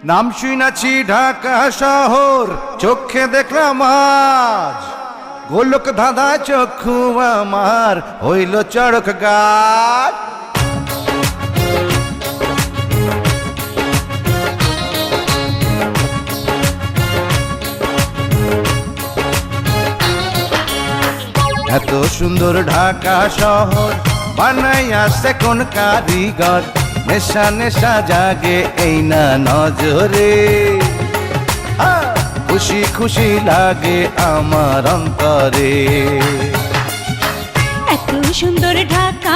নাম শুনেছি ঢাকা শহর, চোখে দেখলাম আজ গোলক ধাঁধা চক্ষু আমার হইল চড়ক গাছ। এত সুন্দর ঢাকা শহর বানাই আসছে কোন কারিগর, নেশা নেশা জাগে এই না নজরে, খুশি খুশি লাগে আমার অন্তরে। এত সুন্দর ঢাকা